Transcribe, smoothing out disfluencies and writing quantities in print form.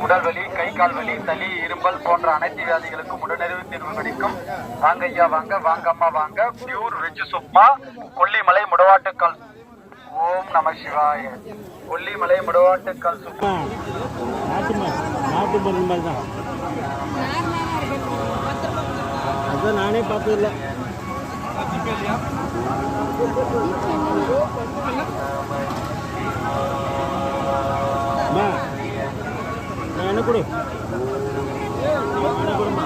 உடல் வலி, கை கால் வலி, சளி, இரும்பல் போன்ற அனைத்து வியாதிகளுக்கும் உடனடி தீர்வு கிடைக்கும். வாங்க ஐயா வாங்க, வாங்க அம்மா வாங்க. பியூர் வெஜ் சுப்மா, கொல்லிமலை முடவாட்டுக்கால். ஓம் நம சிவாய. கொல்லிமலை முடவாட்டுக்கால் சுப்மா. நாட்டு மருந்து மாதிரி தான். அதான் நானே பார்த்ததில்லை. என்ன கொடு, என்ன கொடுமா.